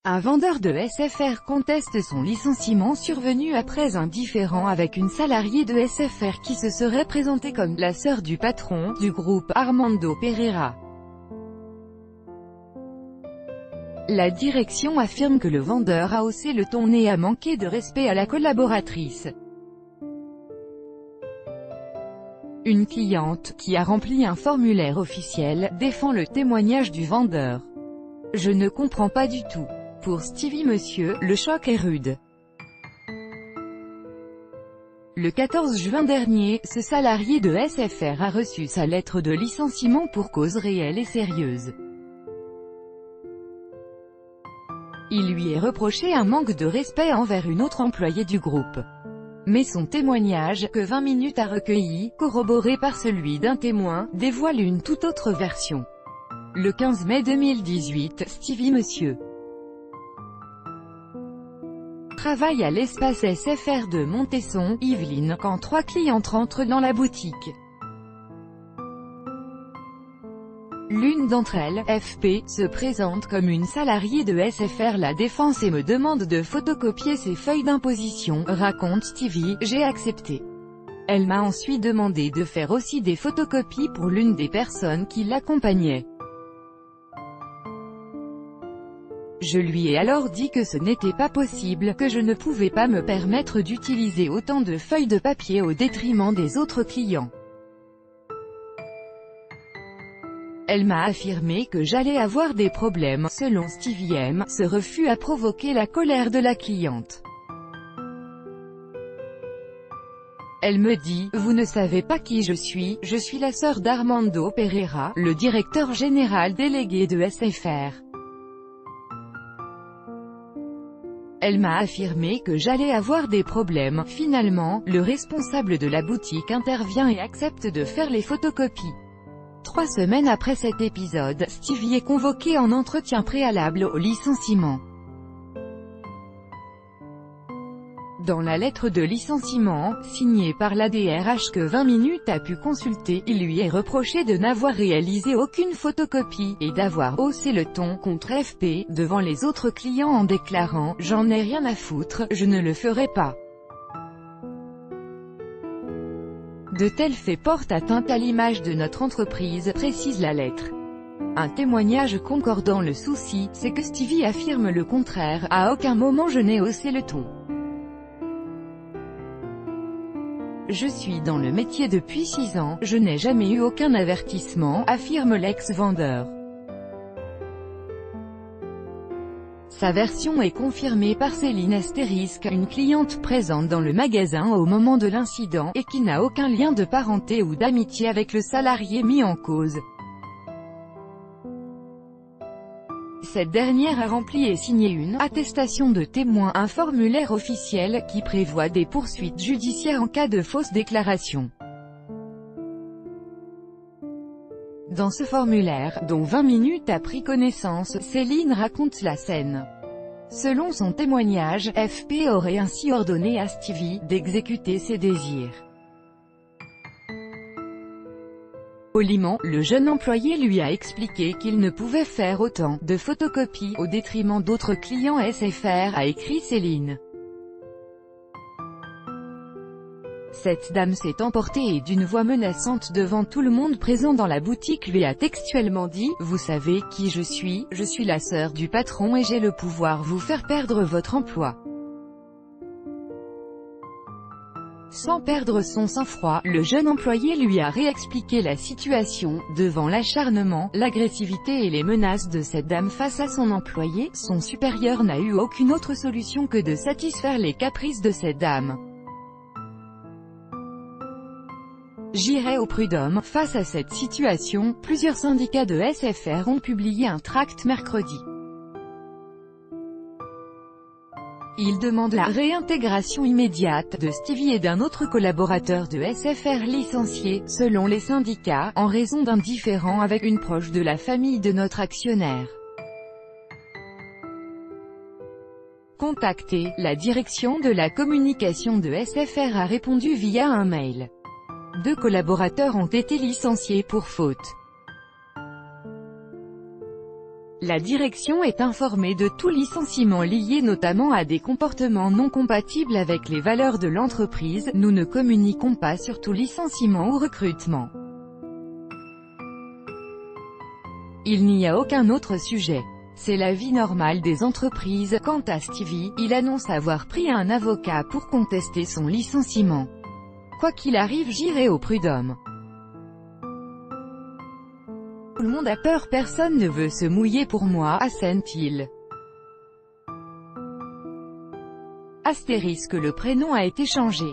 Un vendeur de SFR conteste son licenciement survenu après un différend avec une salariée de SFR qui se serait présentée comme la sœur du patron du groupe Armando Pereira. La direction affirme que le vendeur a haussé le ton et a manqué de respect à la collaboratrice. Une cliente, qui a rempli un formulaire officiel, défend le témoignage du vendeur. « Je ne comprends pas du tout. Pour Stevie Monsieur, le choc est rude. » Le 14 juin dernier, ce salarié de SFR a reçu sa lettre de licenciement pour cause réelle et sérieuse. Il lui est reproché un manque de respect envers une autre employée du groupe. Mais son témoignage, que 20 minutes a recueilli, corroboré par celui d'un témoin, dévoile une toute autre version. Le 15 mai 2018, Stevie Monsieur travaille à l'espace SFR de Montesson, Yvelines, quand 3 clientes rentrent dans la boutique. L'une d'entre elles, FP, se présente comme une salariée de SFR La Défense et me demande de photocopier ses feuilles d'imposition, raconte Stevie. J'ai accepté. Elle m'a ensuite demandé de faire aussi des photocopies pour l'une des personnes qui l'accompagnaient. Je lui ai alors dit que ce n'était pas possible, que je ne pouvais pas me permettre d'utiliser autant de feuilles de papier au détriment des autres clients. Elle m'a affirmé que j'allais avoir des problèmes. Selon Stevie M, ce refus a provoqué la colère de la cliente. Elle me dit « Vous ne savez pas qui je suis la sœur d'Armando Pereira, le directeur général délégué de SFR. » Elle m'a affirmé que j'allais avoir des problèmes. Finalement, le responsable de la boutique intervient et accepte de faire les photocopies. 3 semaines après cet épisode, Stevie est convoqué en entretien préalable au licenciement. Dans la lettre de licenciement, signée par la DRH que 20 minutes a pu consulter, il lui est reproché de n'avoir réalisé aucune photocopie, et d'avoir haussé le ton contre FP, devant les autres clients en déclarant « J'en ai rien à foutre, je ne le ferai pas ». De tels faits portent atteinte à l'image de notre entreprise, précise la lettre. Un témoignage concordant. Le souci, c'est que Stevie affirme le contraire. À aucun moment je n'ai haussé le ton. Je suis dans le métier depuis 6 ans, je n'ai jamais eu aucun avertissement, affirme l'ex-vendeur. Sa version est confirmée par Céline Astérisque, une cliente présente dans le magasin au moment de l'incident, et qui n'a aucun lien de parenté ou d'amitié avec le salarié mis en cause. Cette dernière a rempli et signé une attestation de témoin, un formulaire officiel qui prévoit des poursuites judiciaires en cas de fausse déclaration. Dans ce formulaire, dont 20 minutes a pris connaissance, Céline raconte la scène. Selon son témoignage, FP aurait ainsi ordonné à Stevie d'exécuter ses désirs. Poliment, le jeune employé lui a expliqué qu'il ne pouvait faire autant de photocopies au détriment d'autres clients SFR, a écrit Céline. Cette dame s'est emportée et d'une voix menaçante devant tout le monde présent dans la boutique lui a textuellement dit « Vous savez qui je suis la sœur du patron et j'ai le pouvoir vous faire perdre votre emploi. » Sans perdre son sang-froid, le jeune employé lui a réexpliqué la situation. Devant l'acharnement, l'agressivité et les menaces de cette dame face à son employé, son supérieur n'a eu aucune autre solution que de satisfaire les caprices de cette dame. J'irai au prud'homme. Face à cette situation, plusieurs syndicats de SFR ont publié un tract mercredi. Ils demandent la réintégration immédiate de Stevie et d'un autre collaborateur de SFR licencié, selon les syndicats, en raison d'un différend avec une proche de la famille de notre actionnaire. Contactée, la direction de la communication de SFR a répondu via un mail. 2 collaborateurs ont été licenciés pour faute. La direction est informée de tout licenciement lié notamment à des comportements non compatibles avec les valeurs de l'entreprise. Nous ne communiquons pas sur tout licenciement ou recrutement. Il n'y a aucun autre sujet. C'est la vie normale des entreprises. Quant à Stevie, il annonce avoir pris un avocat pour contester son licenciement. Quoi qu'il arrive, j'irai au prud'homme. Tout le monde a peur, personne ne veut se mouiller pour moi, assène-t-il. Astérisque, le prénom a été changé.